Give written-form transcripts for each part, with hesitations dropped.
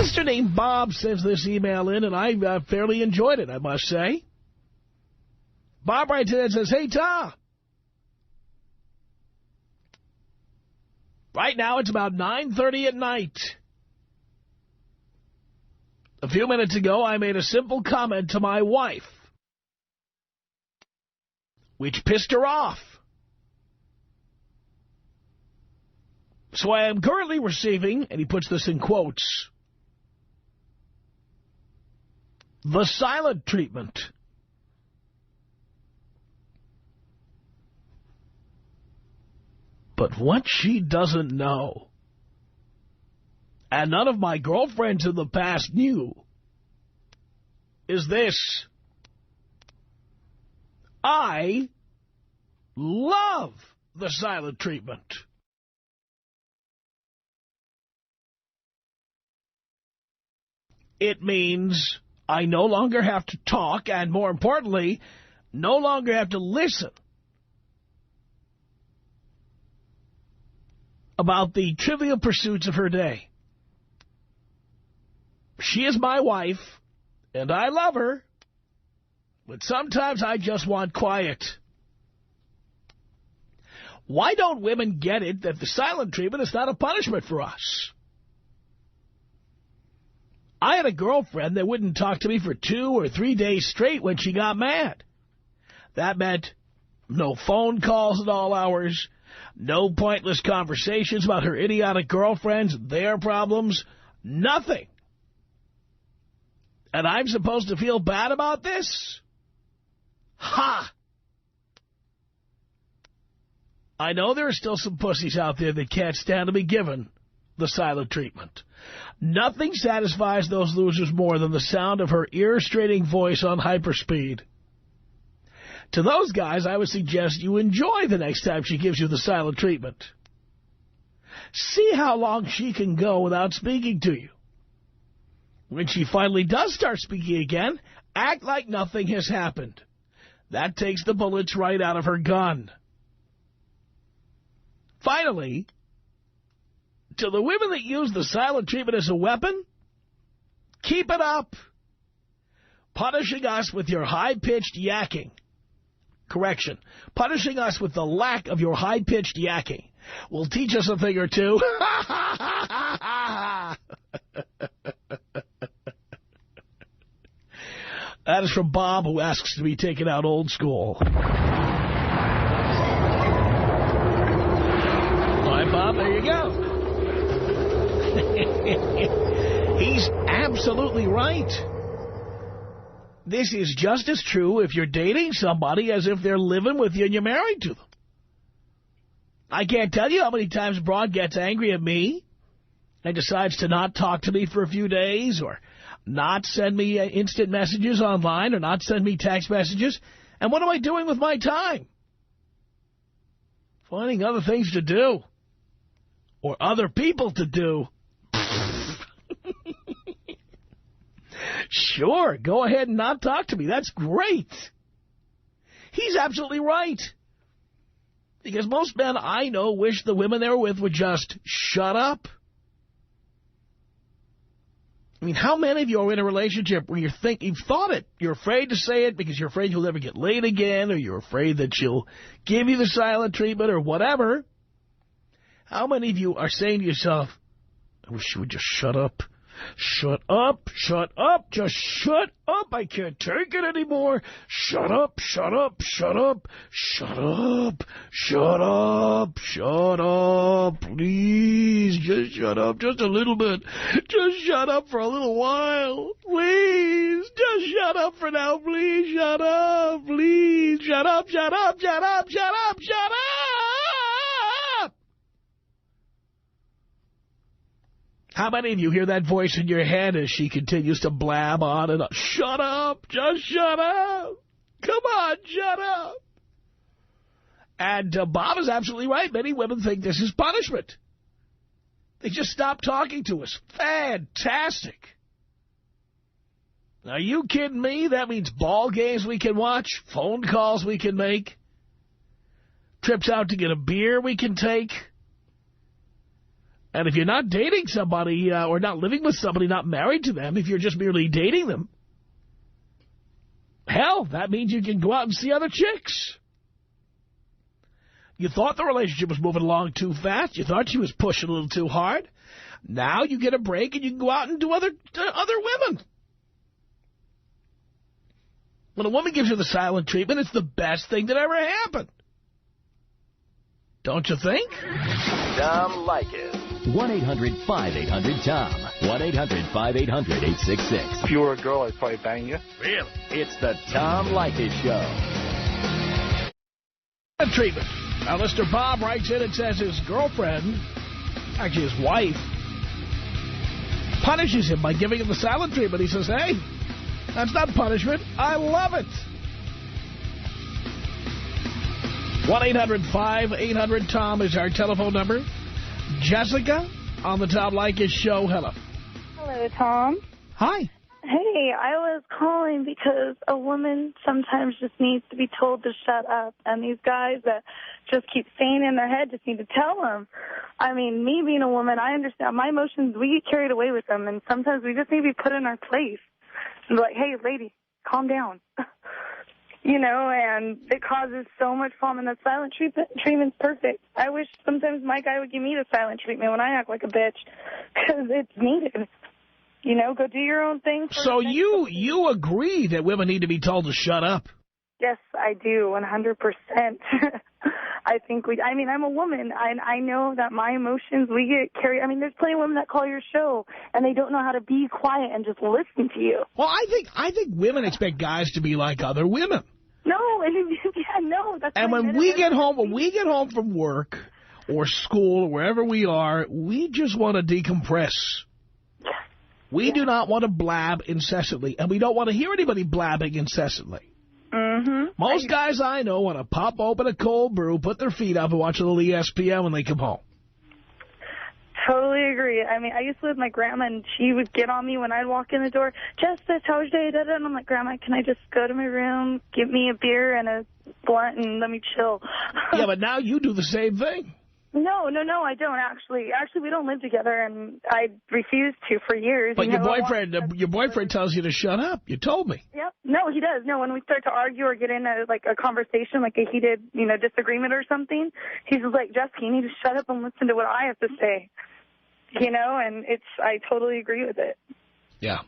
listener named Bob sends this email in, and I fairly enjoyed it, I must say. Bob writes in and says, "Hey, Tom. Right now it's about 9:30 at night. A few minutes ago, I made a simple comment to my wife, which pissed her off. So I am currently receiving," and he puts this in quotes, "the silent treatment." But what she doesn't know, and none of my girlfriends in the past knew, is this: I love the silent treatment. It means I no longer have to talk, and more importantly, no longer have to listen about the trivial pursuits of her day. She is my wife, and I love her, but sometimes I just want quiet. Why don't women get it that the silent treatment is not a punishment for us? I had a girlfriend that wouldn't talk to me for 2 or 3 days straight when she got mad. That meant no phone calls at all hours, no pointless conversations about her idiotic girlfriends, their problems, nothing. And I'm supposed to feel bad about this? Ha! I know there are still some pussies out there that can't stand to be given the silent treatment. Nothing satisfies those losers more than the sound of her ear-straining voice on hyperspeed. To those guys, I would suggest you enjoy the next time she gives you the silent treatment. See how long she can go without speaking to you. When she finally does start speaking again, act like nothing has happened. That takes the bullets right out of her gun. Finally, to the women that use the silent treatment as a weapon, keep it up. Punishing us with your high-pitched yakking. Correction. Punishing us with the lack of your high-pitched yakking will teach us a thing or two. That is from Bob, who asks to be taken out old school. All right, Bob, there you go. He's absolutely right. This is just as true if you're dating somebody as if they're living with you and you're married to them. I can't tell you how many times Broad gets angry at me and decides to not talk to me for a few days, or not send me instant messages online, or not send me text messages. And what am I doing with my time? Finding other things to do. Or other people to do. Sure, go ahead and not talk to me. That's great. He's absolutely right. Because most men I know wish the women they were with would just shut up. I mean, how many of you are in a relationship where you've thought it, you're afraid to say it because you're afraid you'll never get laid again, or you're afraid that she'll give you the silent treatment or whatever? How many of you are saying to yourself, I wish she would just shut up. Shut up, shut up, just shut up. I can't take it anymore. Shut up, shut up, shut up, shut up, shut up, shut up. Please, just shut up just a little bit. Just shut up for a little while. Please, just shut up for now. Please, shut up. Please, shut up, shut up, shut up, shut up, shut up. How many of you hear that voice in your head as she continues to blab on and on? Shut up. Just shut up. Come on, shut up. And Bob is absolutely right. Many women think this is punishment. They just stop talking to us. Fantastic. Are you kidding me? That means ball games we can watch, phone calls we can make, trips out to get a beer we can take. And if you're not dating somebody or not living with somebody, not married to them, if you're just merely dating them, hell, that means you can go out and see other chicks. You thought the relationship was moving along too fast. You thought she was pushing a little too hard. Now you get a break and you can go out and do other women. When a woman gives you the silent treatment, it's the best thing that ever happened. Don't you think? Tom Leykis. 1-800-5800-TOM. 1-800-5800-866. If you were a girl, I'd probably bang you. Really? It's the Tom Leykis Show. Treatment. Now, Mr. Bob writes in and says his girlfriend, actually his wife, punishes him by giving him the silent treatment. He says, hey, that's not punishment. I love it. 1-800-5800-TOM is our telephone number. Jessica on the Tom Leykis Show. Hello. Hello, Tom. Hi. Hey, I was calling because a woman sometimes just needs to be told to shut up. And these guys that just keep saying in their head just need to tell them. I mean, me being a woman, I understand. My emotions, we get carried away with them. And sometimes we just need to be put in our place. And be like, hey, lady, calm down. You know, and it causes so much problem. And the silent treatment's perfect. I wish sometimes my guy would give me the silent treatment when I act like a bitch because it's needed. You know, go do your own thing. So you agree that women need to be told to shut up? Yes, I do, 100%. I think I mean, I'm a woman. I know that my emotions, we get carried. I mean, there's plenty of women that call your show, and they don't know how to be quiet and just listen to you. Well, I think women expect guys to be like other women. No, yeah, no. That's and when we get home from work or school or wherever we are, we just want to decompress. We do not want to blab incessantly, and we don't want to hear anybody blabbing incessantly. Mm-hmm. Most guys I know want to pop open a cold brew, put their feet up, and watch a little ESPN when they come home. Totally agree. I mean, I used to live with my grandma, and she would get on me when I'd walk in the door. Justice, how was your day? And I'm like, Grandma, can I just go to my room, get me a beer and a blunt, and let me chill? Yeah, but now you do the same thing. No, I don't actually. Actually, we don't live together, and I refused to for years. But your boyfriend tells you to shut up. You told me. Yep. No, he does. No, when we start to argue or get in a conversation, like a heated, disagreement or something, he's just like, Jessica, you need to shut up and listen to what I have to say. You know, and I totally agree with it. Yeah.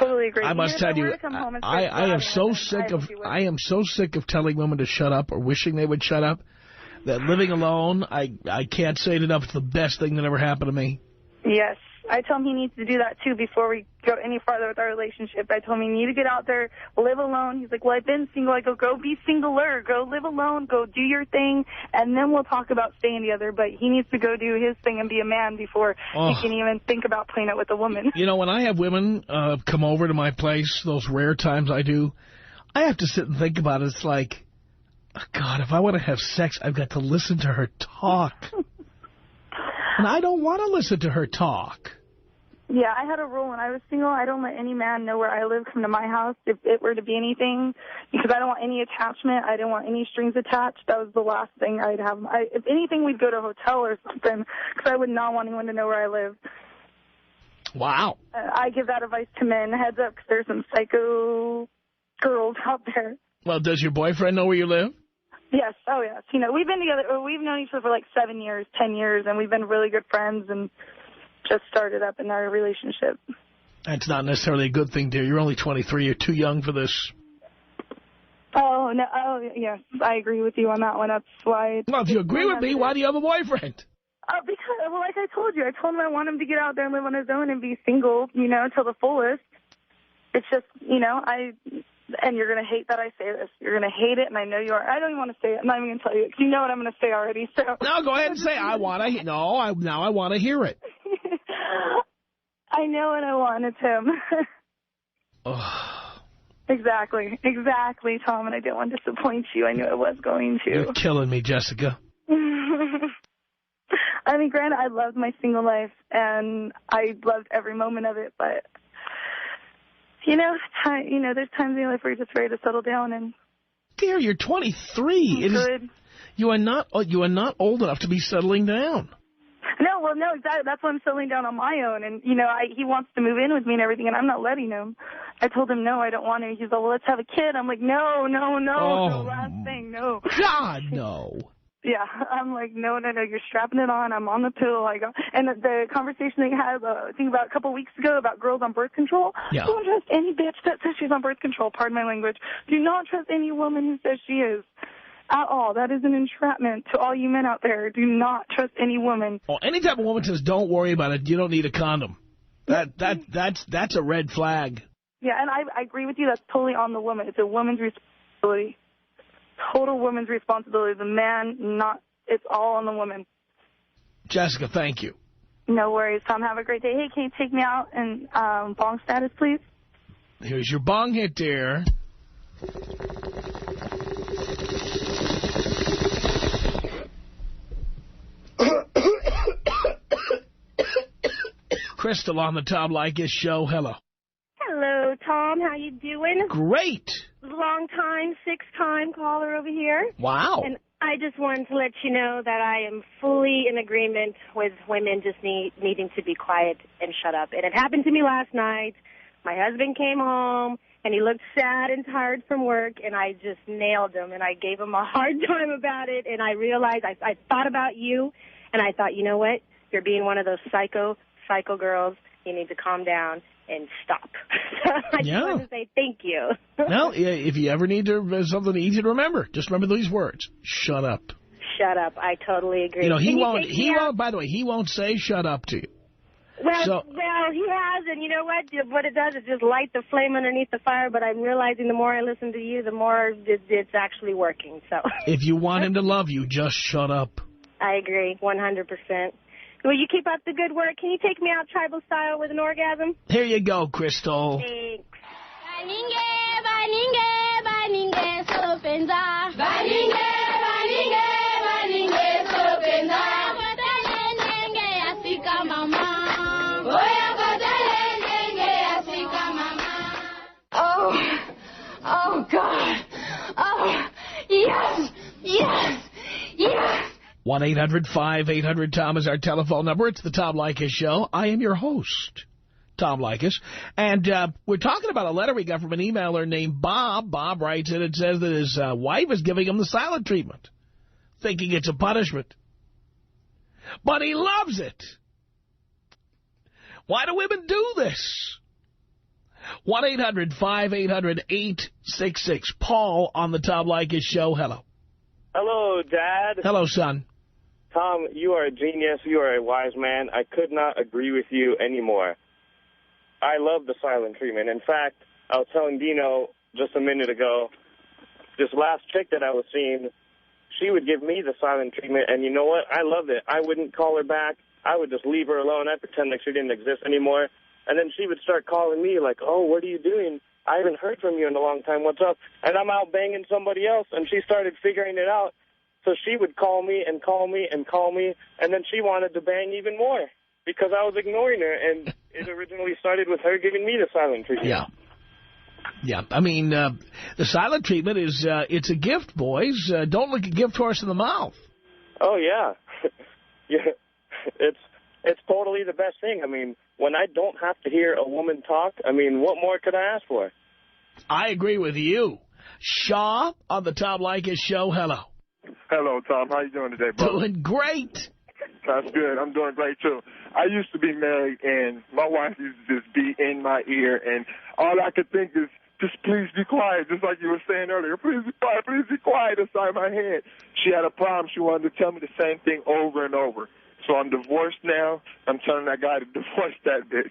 Totally agree. I must tell you, I am so sick of telling women to shut up or wishing they would shut up. That living alone, I can't say it enough, it's the best thing that ever happened to me. Yes. I tell him he needs to do that, too, before we go any farther with our relationship. I told him you need to get out there, live alone. He's like, well, I've been single. I go be singler. Go live alone. Go do your thing, and then we'll talk about staying together. But he needs to go do his thing and be a man before he can even think about playing it with a woman. You know, when I have women come over to my place, those rare times I do, I have to sit and think about it. It's like, oh, God, if I want to have sex, I've got to listen to her talk. And I don't want to listen to her talk. Yeah, I had a rule when I was single. I don't let any man know where I live come to my house if it were to be anything, because I don't want any attachment. I didn't want any strings attached. That was the last thing I'd have. If anything, we'd go to a hotel or something, because I would not want anyone to know where I live. Wow. I give that advice to men. Heads up, because there's some psycho girls out there. Well, does your boyfriend know where you live? Yes. Oh, yes. You know, we've been together. We've known each other for like 7 years, 10 years, and we've been really good friends and just started up in our relationship. That's not necessarily a good thing, dear. You're only 23. You're too young for this. Oh, no. Oh, yes. I agree with you on that one. That's why. Well, if you agree with me, why do you have a boyfriend? Because, well, like I told you, I told him I want him to get out there and live on his own and be single, till the fullest. It's just, and you're going to hate that I say this. You're going to hate it, and I know you are. I don't even want to say it. I'm not even going to tell you. You know what I'm going to say already. So. No, go ahead and say I want to. No, now I want to hear it. I know, and I wanted him. Oh. Exactly, Tom, and I didn't want to disappoint you. I knew I was going to. You're killing me, Jessica. I mean, granted, I loved my single life, and I loved every moment of it, but... there's times in your life where you're just ready to settle down. And dear, you're 23. Good. You are not old enough to be settling down. No, well, no, exactly. That's why I'm settling down on my own. And, he wants to move in with me and everything, and I'm not letting him. I told him, no, I don't want to. He's like, well, let's have a kid. I'm like, no, no, last thing, no. God, no. Yeah, I'm like, no, you're strapping it on. I'm on the pill. And the conversation they had, I think about a couple of weeks ago about girls on birth control. Yeah. Don't trust any bitch that says she's on birth control. Pardon my language. Do not trust any woman who says she is. At all. That is an entrapment to all you men out there. Do not trust any woman. Well, any type of woman says, don't worry about it, you don't need a condom. That's a red flag. Yeah, and I agree with you. That's totally on the woman. It's a woman's responsibility. Total woman's responsibility. The man, it's all on the woman. Jessica, thank you. No worries, Tom. Have a great day. Hey, can you take me out and bong status, please? Here's your bong hit, dear. Crystal on the Tom Leykis Show. Hello. Hello, Tom. How you doing? Great. Long time, 6-time caller over here. Wow. And I just wanted to let you know that I am fully in agreement with women just needing to be quiet and shut up. And it happened to me last night. My husband came home, and he looked sad and tired from work, and I just nailed him, and I gave him a hard time about it, and I realized I thought about you, and I thought, you know what? You're being one of those psycho girls. You need to calm down and stop. I just wanted to say thank you. Well, if you ever need something easy to remember, just remember these words. Shut up. Shut up. I totally agree. He won't, by the way, he won't say shut up to you. Well, he has, and you know what? What it does is just light the flame underneath the fire, but I'm realizing the more I listen to you, the more it's actually working. So if you want him to love you, just shut up. I agree, 100%. Will you keep up the good work? Can you take me out tribal style with an orgasm? Here you go, Crystal. Thanks. Oh, God. Oh, yes. 1-800-5800-TOM is our telephone number. It's the Tom Leykis Show. I am your host, Tom Leykis. And we're talking about a letter we got from an emailer named Bob. Bob writes in and says that his wife is giving him the silent treatment, thinking it's a punishment. But he loves it. Why do women do this? 1-800-5800-866. Paul on the Tom Leykis Show. Hello. Hello, Dad. Hello, son. Tom, you are a genius. You are a wise man. I could not agree with you anymore. I love the silent treatment. In fact, I was telling Dino just a minute ago, this last chick that I was seeing, she would give me the silent treatment, and you know what? I loved it. I wouldn't call her back. I would just leave her alone. I'd pretend like she didn't exist anymore. And then she would start calling me like, oh, what are you doing? I haven't heard from you in a long time. What's up? And I'm out banging somebody else, and she started figuring it out. So she would call me and call me and call me, and then she wanted to bang even more because I was ignoring her, and it originally started with her giving me the silent treatment. Yeah. I mean, the silent treatment is, it's a gift, boys. Don't look a gift horse in the mouth. Oh, yeah. Yeah. It's totally the best thing. I mean, when I don't have to hear a woman talk, I mean, what more could I ask for? I agree with you. Shaw on the Tom Leykis Show. Hello. Hello, Tom. How you doing today, brother? Doing great. That's good. I'm doing great, too. I used to be married, and my wife used to just be in my ear, and all I could think is, just please be quiet, just like you were saying earlier. Please be quiet inside my head. She had a problem. She wanted to tell me the same thing over and over. So I'm divorced now. I'm telling that guy to divorce that bitch.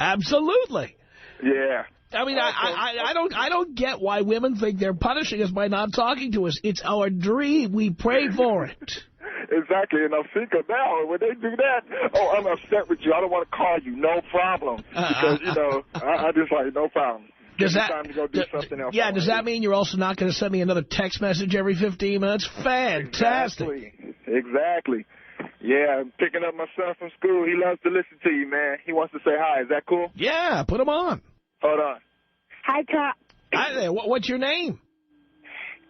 Absolutely. Yeah. I mean, I don't get why women think they're punishing us by not talking to us. It's our dream. We pray for it. Exactly, and I'm thinking now, when they do that, oh, I'm upset with you. I don't want to call you. No problem. Because, you know, I just like, no problem. Does that, time to go do something else. Yeah, does that mean you're also not going to send me another text message every 15 minutes? Fantastic. Exactly. Yeah, I'm picking up my son from school. He loves to listen to you, man. He wants to say hi. Is that cool? Yeah, put him on. Hold on. Hi, Tom. Hi there. What's your name?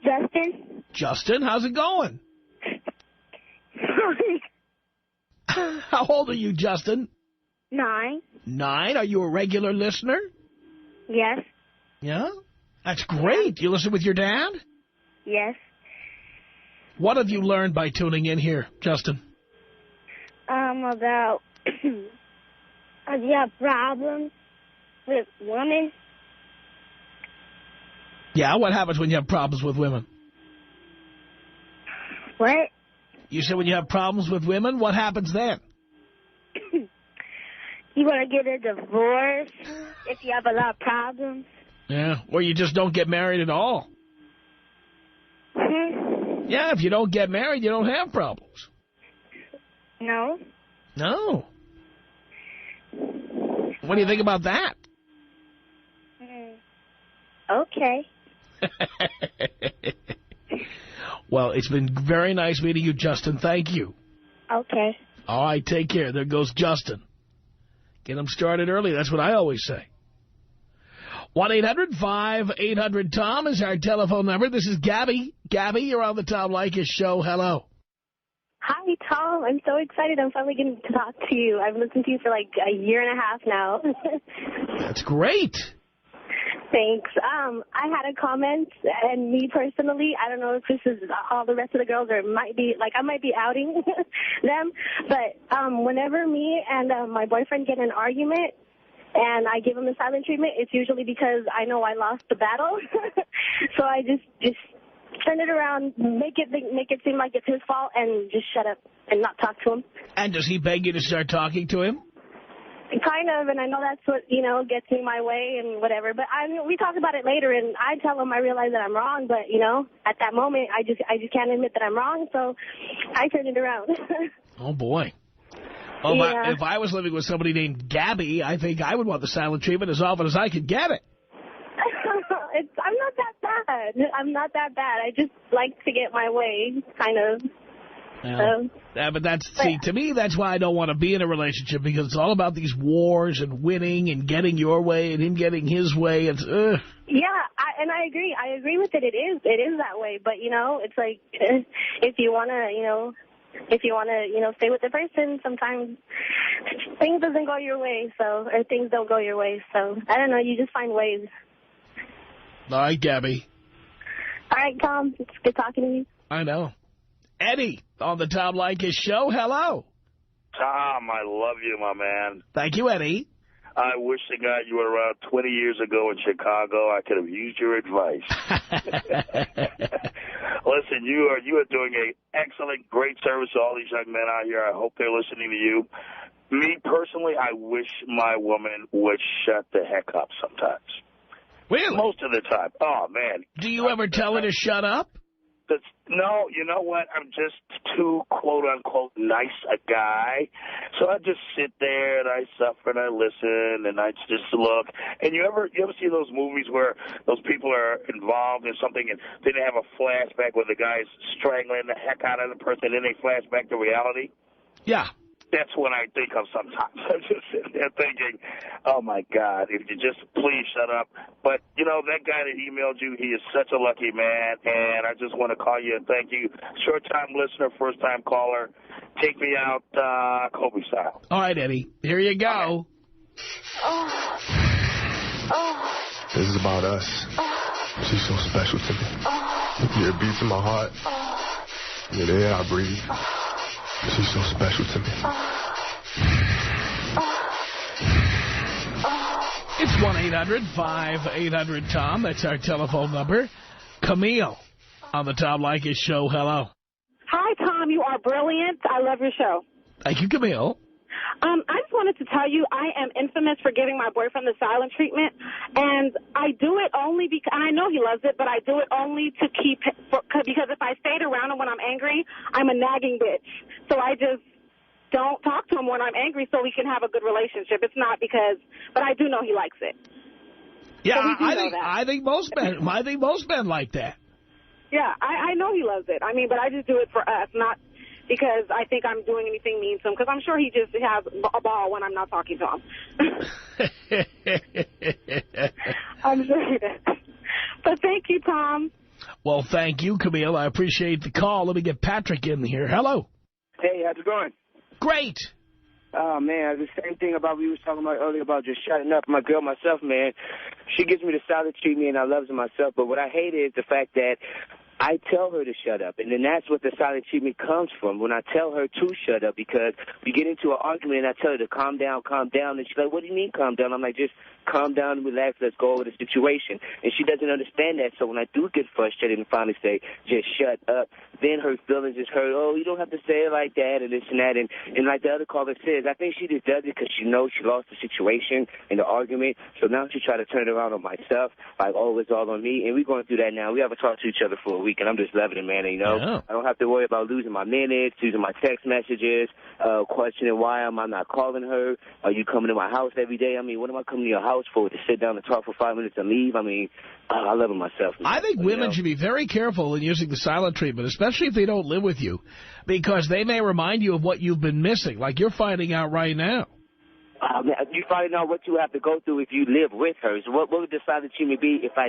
Justin. Justin, how's it going? sorry. How old are you, Justin? 9. 9. Are you a regular listener? Yes. Yeah? That's great. You listen with your dad? Yes. What have you learned by tuning in here, Justin? About if you have problems with women. Yeah, what happens when you have problems with women? What? You said when you have problems with women, what happens then? You want to get a divorce if you have a lot of problems. Yeah, or you just don't get married at all. Yeah, if you don't get married, you don't have problems. No. No. What do you think about that? Okay. Well, it's been very nice meeting you, Justin. Thank you. Okay. All right, take care. There goes Justin. Get him started early. That's what I always say. 1-800-5800-TOM is our telephone number. This is Gabby. Gabby, you're on the Tom Leykis Show. Hello. Hi, Tom. I'm so excited. I'm finally getting to talk to you. I've listened to you for like a year and a half now. That's great. Thanks. I had a comment, and me personally, I don't know if this is all the rest of the girls, or it might be, like, I might be outing them, but whenever me and my boyfriend get in an argument, and I give him the silent treatment, it's usually because I know I lost the battle. So I just turn it around, make it seem like it's his fault, and just shut up and not talk to him. And does he beg you to start talking to him? Kind of, and I know that's what, gets me my way and whatever. But we talk about it later, and I tell him I realize that I'm wrong, but, at that moment, I just can't admit that I'm wrong, so I turn it around. Oh, boy. Well, yeah. If I was living with somebody named Gabby, I think I would want the silent treatment as often as I could get it. I'm not that bad. I'm not that bad. I just like to get my way, kind of. Well, yeah, but to me, that's why I don't want to be in a relationship, because it's all about these wars and winning and getting your way and him getting his way. It's Yeah, and I agree. I agree with it. It is that way. But, it's like if you want to, stay with the person, sometimes things doesn't go your way, or things don't go your way. So, I don't know. You just find ways. All right, Gabby. All right, Tom. It's good talking to you. I know. Eddie on the Tom Leykis Show. Hello. Tom, I love you, my man. Thank you, Eddie. I wish to God you were around 20 years ago in Chicago. I could have used your advice. Listen, you are doing an excellent, great service to all these young men out here. I hope they're listening to you. Me, personally, I wish my woman would shut the heck up sometimes. Really? Most of the time. Oh, man. Do you ever tell her to shut up? No, you know what? I'm just too, quote-unquote, nice a guy. So I just sit there and I suffer and I listen and I just look. And you ever see those movies where those people are involved in something and then they have a flashback where the guy's strangling the heck out of the person and then they flash back to reality? Yeah. That's what I think of sometimes. I'm just sitting there thinking, oh, my God, if you just please shut up. But, that guy that emailed you, he is such a lucky man, and I just want to call you and thank you. Short-time listener, first-time caller. Take me out Kobe style. All right, Eddie. Here you go. This is about us. She's so special to me. Yeah, it beats in my heart. Yeah, the air I breathe. She's so special to me. It's 1-800-5800-TOM. That's our telephone number. Camille on the Tom Leykis Show. Hello. Hi, Tom. You are brilliant. I love your show. Thank you, Camille. I just wanted to tell you I am infamous for giving my boyfriend the silent treatment, and I do it only because, and I know he loves it, but I do it only to because if I stayed around him when I'm angry, I'm a nagging bitch. So I just don't talk to him when I'm angry so we can have a good relationship. It's not because, but I do know he likes it. Yeah, so I think most men like that. Yeah, I know he loves it. I mean, but I just do it for us, not because I think I'm doing anything mean to him, because I'm sure he just has a ball when I'm not talking to him. I'm sure he does. But thank you, Tom. Well, thank you, Camille. I appreciate the call. Let me get Patrick in here. Hello. Hey, how's it going? Great. Oh, man, the same thing about we was talking about earlier about just shutting up. My girl, myself, man, she gives me the silent treatment, and I love her myself. But what I hate is the fact that I tell her to shut up, and then that's what the silent treatment comes from, when I tell her to shut up, because we get into an argument, and I tell her to calm down, and she's like, what do you mean calm down? I'm like, just calm down and relax, let's go over the situation. And she doesn't understand that, so when I do get frustrated and finally say, just shut up, then her feelings is hurt. Oh, you don't have to say it like that, and this and that, and like the other caller says, I think she just does it because she knows she lost the situation in the argument, so now she try to turn it around on myself, like, oh, it's all on me, and we're going through that now. We haven't talked to each other for a week, and I'm just loving it, man. And, you know, yeah. I don't have to worry about losing my minutes, losing my text messages, questioning why am I not calling her. Are you coming to my house every day? I mean, what am I coming to your house for? To sit down and talk for 5 minutes and leave? I mean, I love it myself, man. I think women should be very careful in using the silent treatment, especially if they don't live with you, because they may remind you of what you've been missing, like you're finding out right now. You finding out what you have to go through if you live with her. So what would the silent treatment be if I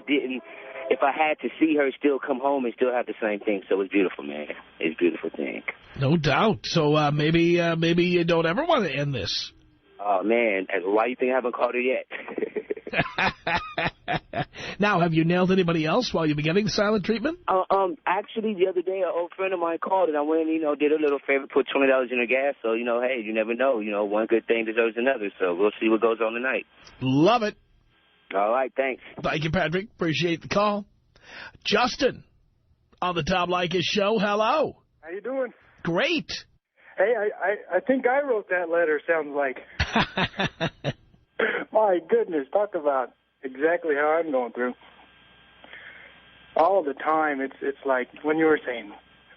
had to see her still come home and still have the same thing? So it's beautiful, man. It's a beautiful thing. No doubt. So maybe you don't ever want to end this. Oh, man. And why do you think I haven't called her yet? Now, have you nailed anybody else while you've been getting the silent treatment? Actually, the other day, an old friend of mine called, and I went and, did a little favor, put $20 in her gas. So, hey, you never know. One good thing deserves another. So we'll see what goes on tonight. Love it. All right, thanks. Thank you, Patrick. Appreciate the call. Justin on the Tom Leykis Show. Hello. How you doing? Great. Hey, I think I wrote that letter, sounds like. My goodness, talk about exactly how I'm going through. All the time, it's like when you were saying,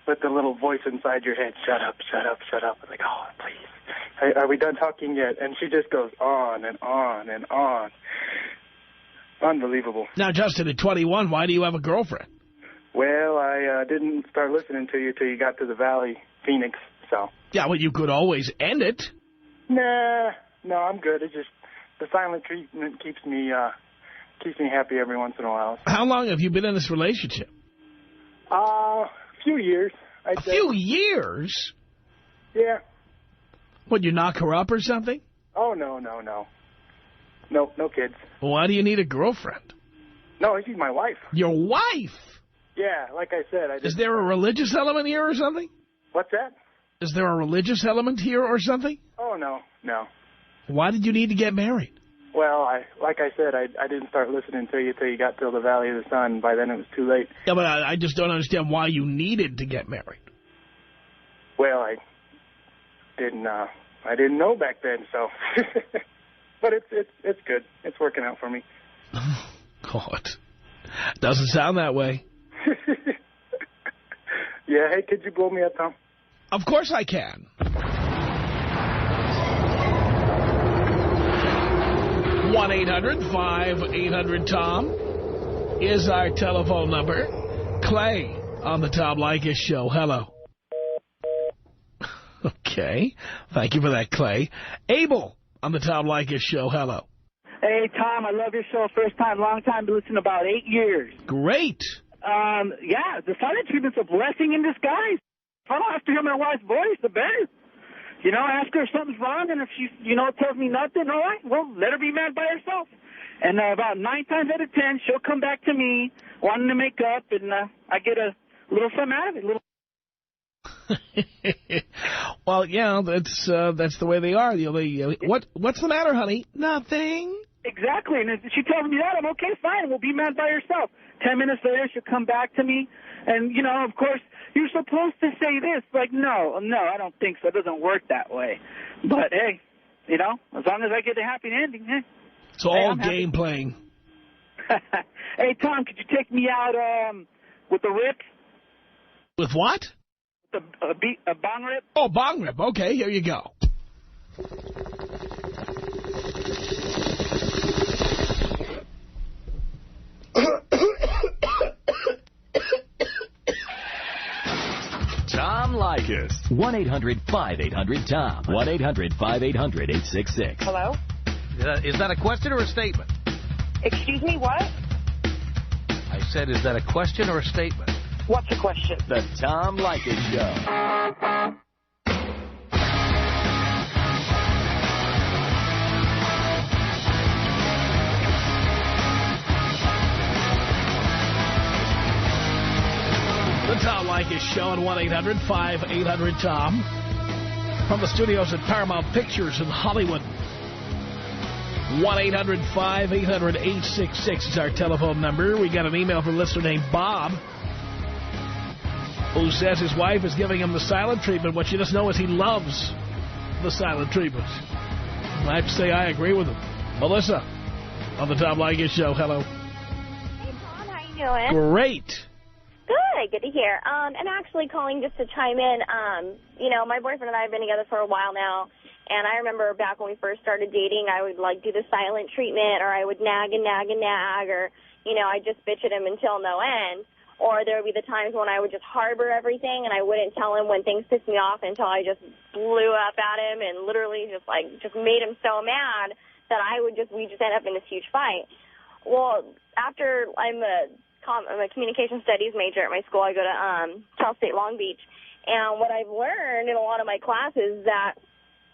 with the little voice inside your head, shut up, shut up, shut up. I'm like, oh, please, are we done talking yet? And she just goes on and on and on. Unbelievable. Now, Justin, at 21, why do you have a girlfriend? Well, I didn't start listening to you till you got to the Valley, Phoenix, so. Yeah, well, you could always end it. Nah, no, I'm good. It's just the silent treatment keeps me happy every once in a while. So. How long have you been in this relationship? A few years, I'd say. A few years? Yeah. Would you knock her up or something? Oh, no. No kids. Well, why do you need a girlfriend? No, she's my wife. Your wife? Yeah, like I said. Is there a religious element here or something? What's that? Is there a religious element here or something? Oh, no. Why did you need to get married? Well, like I said, I didn't start listening to you till you got to the Valley of the Sun. By then it was too late. Yeah, but I just don't understand why you needed to get married. Well, I didn't know back then, so. But it's good. It's working out for me. Oh, God. Doesn't sound that way. Yeah, hey, could you blow me up, Tom? Of course I can. 1-800-5800-TOM is our telephone number. Clay on the Tom Leykis Show. Hello. Okay. Thank you for that, Clay. Abel on the Tom Leykis Show. Hello. Hey, Tom, I love your show. First time, long time, been listening about 8 years. Great. Yeah, the silent treatment's a blessing in disguise. If I don't have to hear my wife's voice, the better. Ask her if something's wrong, and if she, tells me nothing, all right, well, let her be mad by herself. And about 9 times out of 10, she'll come back to me wanting to make up, and I get a little something out of it. Well, yeah, that's the way they are. What's the matter, honey? Nothing. Exactly, and if she tells me that, I'm okay, fine, we'll be mad by herself. 10 minutes later, she'll come back to me, and, of course, you're supposed to say this. Like, no, I don't think so. It doesn't work that way. But, hey, as long as I get a happy ending, hey. It's all game playing. Hey, Tom, could you take me out with the rip? With what? A bong rip. Oh, bong rip. Okay, here you go. Tom Leykis. 1-800-5800-TOM. 1-800-5800-866. Hello? Is that a question or a statement? Excuse me, what? I said, is that a question or a statement? What's the question? The Tom Leykis Show. The Tom Leykis Show at 1-800-5800-TOM. From the studios at Paramount Pictures in Hollywood. 1-800-5800-866 is our telephone number. We got an email from a listener named Bob, who says his wife is giving him the silent treatment. What she doesn't know is he loves the silent treatment. I have to say I agree with him. Melissa, on the Tom Leykis Show. Hello. Hey, Tom. How you doing? Great. Good to hear. I'm actually calling just to chime in. You know, my boyfriend and I have been together for a while now, and I remember back when we first started dating, I would, like, do the silent treatment, or I would nag and nag and nag, or, you know, I'd just bitch at him until no end. Or there would be the times when I would just harbor everything, and I wouldn't tell him when things pissed me off until I just blew up at him and literally just made him so mad that we just end up in this huge fight. Well, after I'm a communication studies major at my school. I go to Cal State Long Beach. And what I've learned in a lot of my classes is that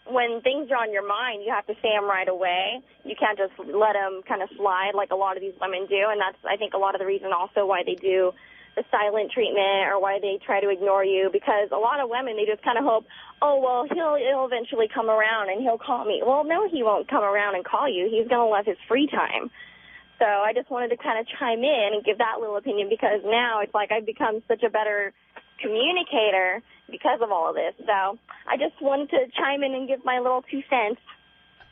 when things are on your mind, you have to say them right away. You can't just let them kind of slide like a lot of these women do. And that's, I think, a lot of the reason also why they do the silent treatment or why they try to ignore you. Because a lot of women, they just kind of hope, oh, well, he'll eventually come around and he'll call me. Well, no, he won't come around and call you. He's going to love his free time. So I just wanted to kind of chime in and give that little opinion because now it's like I've become such a better communicator because of all of this. So I just wanted to chime in and give my little 2 cents.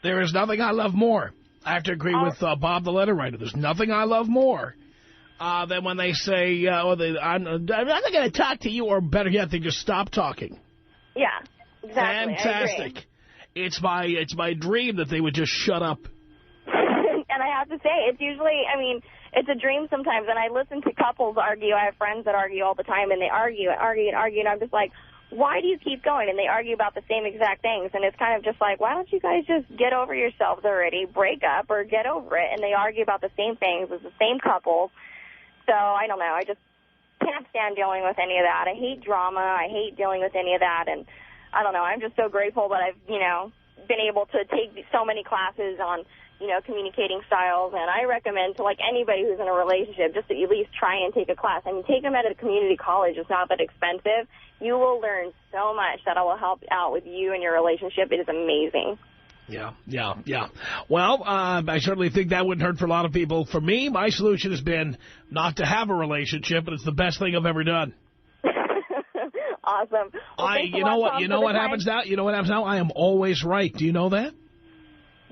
There is nothing I love more. I have to agree with Bob the letter writer. There's nothing I love more than when they say, I'm not going to talk to you, or better yet, they just stop talking. Yeah, exactly. Fantastic. It's my dream that they would just shut up. And I have to say, it's usually, I mean, it's a dream sometimes. And I listen to couples argue. I have friends that argue all the time, and they argue and argue and argue. And I'm just like, why do you keep going? And they argue about the same exact things. And it's kind of just like, why don't you guys just get over yourselves already, break up, or get over it? And they argue about the same things. It's the same couples. So I don't know. I just can't stand dealing with any of that. I hate drama. I hate dealing with any of that. And I don't know. I'm just so grateful that I've, been able to take so many classes on, communicating styles. And I recommend to, anybody who's in a relationship just to at least try and take a class. I mean, take them at a community college. It's not that expensive. You will learn so much that will help out with you and your relationship. It is amazing. Yeah. Well, I certainly think that wouldn't hurt for a lot of people. For me, my solution has been not to have a relationship, and it's the best thing I've ever done. Awesome. Well, you know what happens now? You know what happens now? I am always right. Do you know that?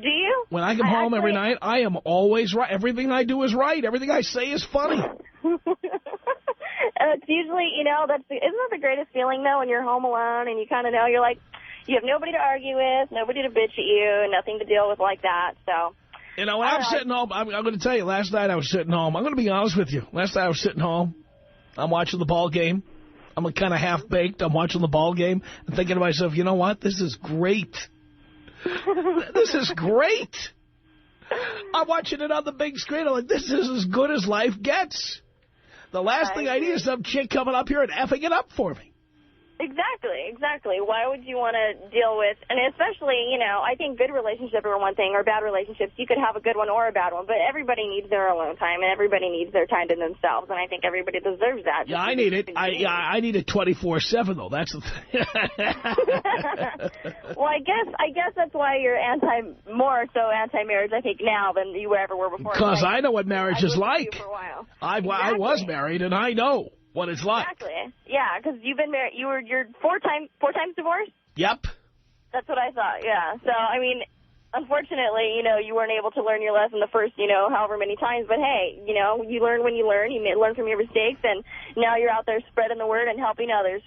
Do you? When I come home every night, I am always right. Everything I do is right. Everything I say is funny. It's usually, isn't that the greatest feeling, though, when you're home alone and you kind of know you're like, you have nobody to argue with, nobody to bitch at you, nothing to deal with like that. So, when I'm sitting home, I'm going to tell you, last night I was sitting home. I'm going to be honest with you. Last night I was sitting home. I'm watching the ball game. I'm kind of half-baked. I'm watching the ball game and thinking to myself, you know what? This is great. This is great. I'm watching it on the big screen. I'm like, this is as good as life gets. The last thing I need is some chick coming up here and effing it up for me. Exactly. Why would you want to deal with, and especially, I think good relationships are one thing, or bad relationships. You could have a good one or a bad one, but everybody needs their alone time, and everybody needs their time to themselves, and I think everybody deserves that. Yeah, I need it. I need it 24/7, though. That's the thing. Well, I guess that's why you're more so anti-marriage, I think, now than you ever were before. Because I know what marriage is like. For a while. I was married, and I know what it's like. Exactly. Yeah, because you've been married. You're four times divorced? Yep. That's what I thought, yeah. So, I mean, unfortunately, you weren't able to learn your lesson the first, however many times. But, hey, you learn when you learn. You learn from your mistakes, and now you're out there spreading the word and helping others.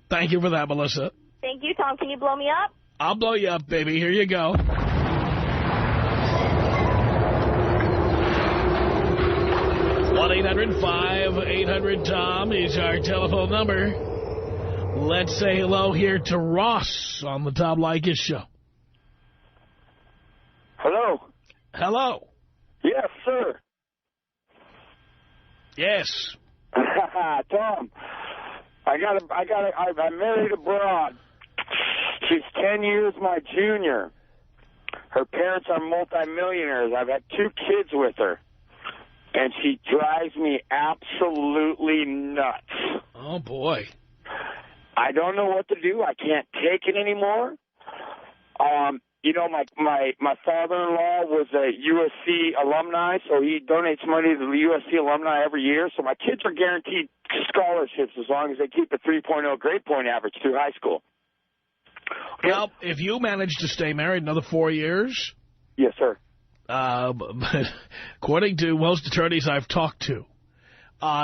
Thank you for that, Melissa. Thank you, Tom. Can you blow me up? I'll blow you up, baby. Here you go. 1-800-5800-TOM is our telephone number. Let's say hello here to Ross on the Tom Leykis Show. Hello. Hello. Yes, sir. Yes. Tom, I married a broad. She's 10 years my junior. Her parents are multimillionaires. I've had 2 kids with her. And she drives me absolutely nuts. Oh, boy. I don't know what to do. I can't take it anymore. You know, my father-in-law was a USC alumni, so he donates money to the USC alumni every year. So my kids are guaranteed scholarships as long as they keep a 3.0 grade point average through high school. Well, if you manage to stay married another 4 years... Yes, sir. According to most attorneys I've talked to,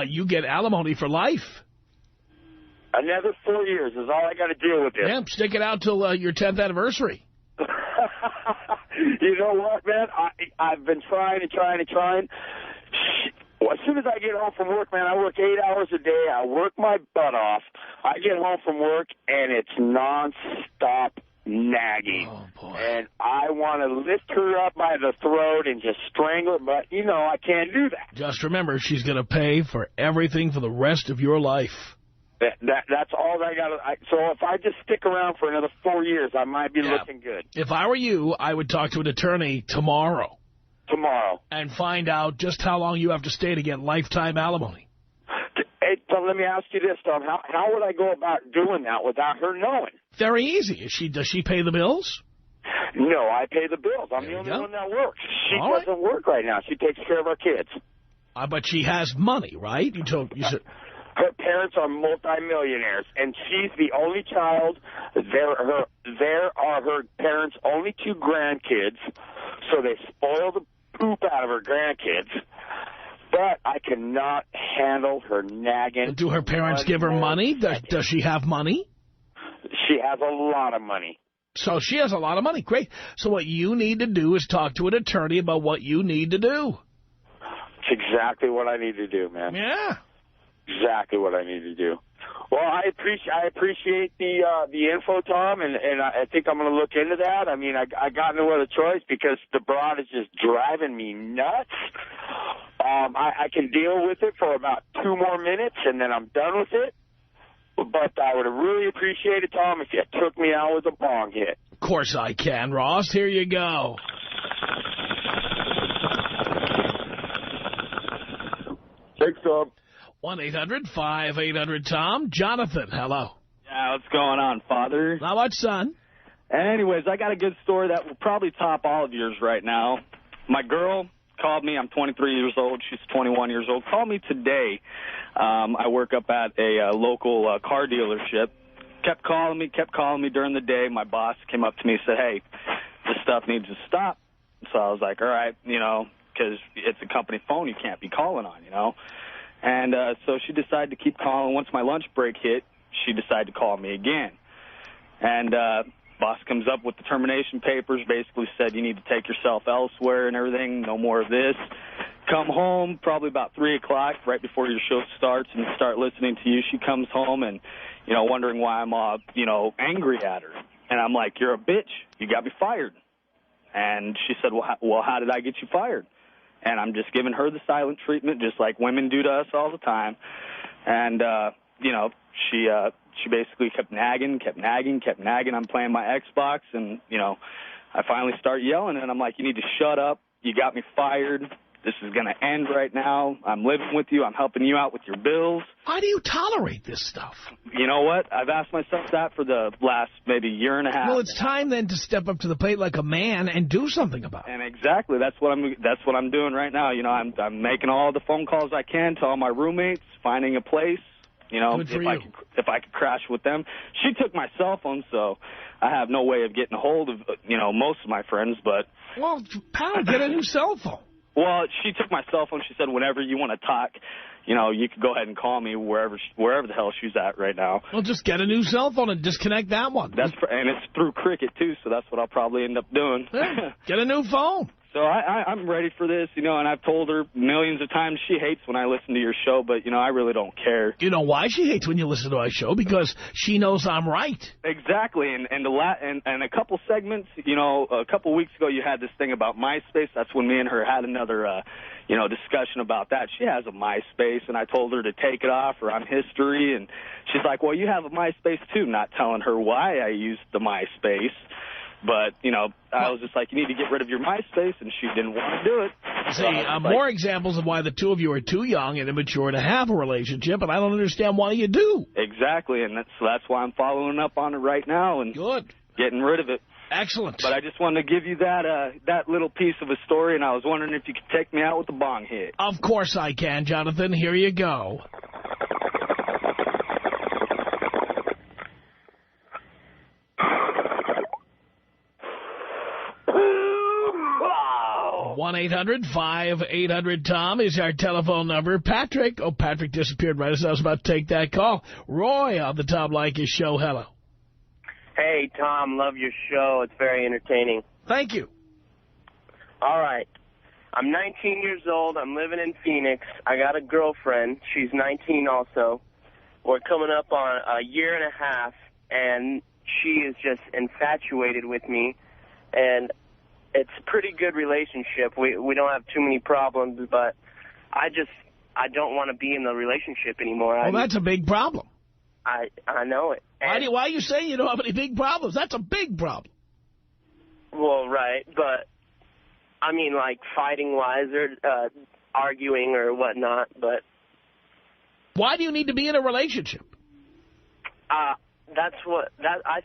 you get alimony for life. Another 4 years is all I got to deal with this. Yeah, stick it out till your 10th anniversary. You know what, man? I've been trying. Well, as soon as I get home from work, man, I work 8 hours a day. I work my butt off. I get home from work, and it's nonstop nagging. Oh, boy. And I want to lift her up by the throat and just strangle her, but, you know, I can't do that. Just remember, she's going to pay for everything for the rest of your life. That's all I got. So if I just stick around for another 4 years, I might be looking good. If I were you, I would talk to an attorney tomorrow. And find out just how long you have to stay to get lifetime alimony. Hey, Tom, let me ask you this, Tom. How would I go about doing that without her knowing? Very easy. Does she pay the bills? No, I pay the bills. I'm the only one that works. She doesn't work right now. She takes care of our kids. But she has money, right? You said... Her parents are multimillionaires, and she's the only child. There are her parents' only 2 grandkids, so they spoil the poop out of her grandkids. But I cannot handle her nagging. Do her parents give her money? Does she have money? She has a lot of money. So she has a lot of money. Great. So what you need to do is talk to an attorney about what you need to do. It's exactly what I need to do, man. Yeah. Exactly what I need to do. Well, I appreciate the info, Tom, and I think I'm going to look into that. I mean, I got no other choice because the broad is just driving me nuts. I can deal with it for about 2 more minutes, and then I'm done with it. But I would have really appreciated, Tom, if you took me out with a bong hit. Of course I can, Ross. Here you go. Thanks, Tom. 1-800-5800-TOM. Jonathan, hello. Yeah, what's going on, Father? Not much, son. Anyways, I got a good story that will probably top all of yours right now. My girl called me. I'm 23 years old. She's 21 years old. Called me today. I work up at a local car dealership. Kept calling me during the day. My boss came up to me and said, hey, this stuff needs to stop. So I was like, all right, you know, because it's a company phone you can't be calling on, you know. And so she decided to keep calling. Once my lunch break hit, she decided to call me again. And boss comes up with the termination papers, basically said you need to take yourself elsewhere and everything, no more of this. Come home probably about 3 o'clock, right before your show starts, and start listening to you. She comes home and, you know, wondering why I'm, you know, angry at her. And I'm like, you're a bitch. You got me fired. And she said, well, how did I get you fired? And I'm just giving her the silent treatment, just like women do to us all the time. And, you know, she basically kept nagging. I'm playing my Xbox, and, you know, I finally start yelling, and I'm like, you need to shut up. You got me fired. This is going to end right now. I'm living with you. I'm helping you out with your bills. Why do you tolerate this stuff? You know what? I've asked myself that for the last maybe year and a half. Well, it's time then to step up to the plate like a man and do something about it. And exactly, that's what I'm doing right now. You know, I'm making all the phone calls I can to all my roommates, finding a place. You know, if I could crash with them. She took my cell phone, so I have no way of getting a hold of, you know, most of my friends. But well, pal, get a new cell phone. Well, she took my cell phone. She said, whenever you want to talk, you know, you could go ahead and call me wherever the hell she's at right now. Well, just get a new cell phone and disconnect that one. And it's through Cricket, too, so that's what I'll probably end up doing. Yeah, get a new phone. So I'm ready for this, you know, and I've told her millions of times she hates when I listen to your show, but, you know, I really don't care. You know why she hates when you listen to my show? Because she knows I'm right. Exactly, and a couple segments, you know, a couple weeks ago you had this thing about MySpace. That's when me and her had another, you know, discussion about that. She has a MySpace, and I told her to take it off or on history, and she's like, well, you have a MySpace, too, not telling her why I used the MySpace. But, you know, I was just like, you need to get rid of your MySpace, and she didn't want to do it. See, more examples of why the two of you are too young and immature to have a relationship, and I don't understand why you do. Exactly, and that's why I'm following up on it right now and getting rid of it. Excellent. But I just wanted to give you that little piece of a story, and I was wondering if you could take me out with a bong hit. Of course I can, Jonathan. Here you go. Wow. 1-800-5800-TOM is our telephone number. Patrick. Oh, Patrick disappeared right as I was about to take that call. Roy on the Tom Leykis Show. Hello. Hey, Tom, love your show. It's very entertaining. Thank you. All right. I'm 19 years old. I'm living in Phoenix. I got a girlfriend. She's 19 also. We're coming up on a year and a half, and she is just infatuated with me. And it's a pretty good relationship. We don't have too many problems, but I don't want to be in the relationship anymore. Well, that's a big problem. I know it. Why are you saying you don't have any big problems? That's a big problem. Well, right, but I mean, like fighting-wise or arguing or whatnot, but... Why do you need to be in a relationship? I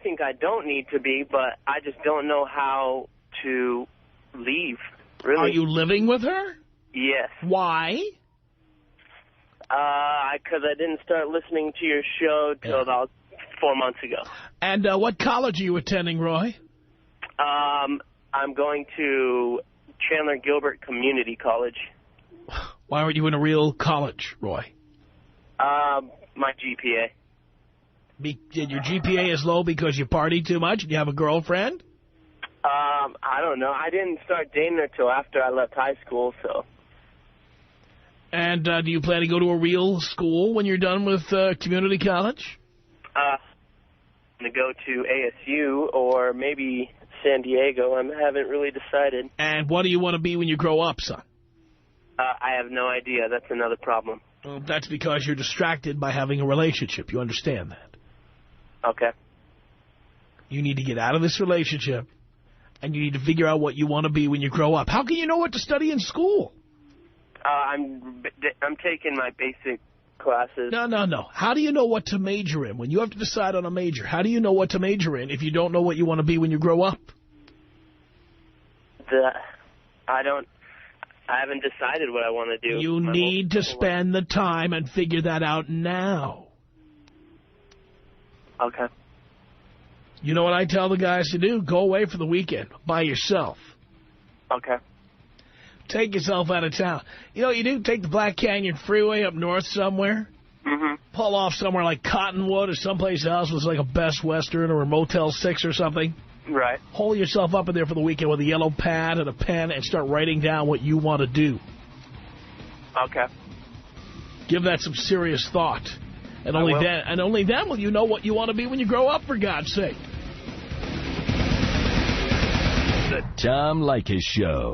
think I don't need to be, but I just don't know how to leave, really. Are you living with her? Yes. Why? Because I didn't start listening to your show till about 4 months ago. And what college are you attending, Roy? I'm going to Chandler Gilbert Community College. Why aren't you in a real college, Roy? My GPA. Your GPA is low because you party too much and you have a girlfriend? I don't know. I didn't start dating her till after I left high school, so... And do you plan to go to a real school when you're done with community college? I'm going to go to ASU or maybe San Diego. I haven't really decided. And what do you want to be when you grow up, son? I have no idea. That's another problem. Well, that's because you're distracted by having a relationship. You understand that? Okay. You need to get out of this relationship, and you need to figure out what you want to be when you grow up. How can you know what to study in school? I'm taking my basic classes. No. How do you know what to major in? When you have to decide on a major, how do you know what to major in if you don't know what you want to be when you grow up? I haven't decided what I want to do. You need to spend the time and figure that out now. Okay. You know what I tell the guys to do? Go away for the weekend by yourself. Okay. Take yourself out of town. You know what you do? Take the Black Canyon Freeway up north somewhere. Mm-hmm. Pull off somewhere like Cottonwood or someplace else with like a Best Western or a Motel 6 or something. Right. Hole yourself up in there for the weekend with a yellow pad and a pen and start writing down what you want to do. Okay. Give that some serious thought. And only then will you know what you want to be when you grow up, for God's sake. The Tom Leykis Show.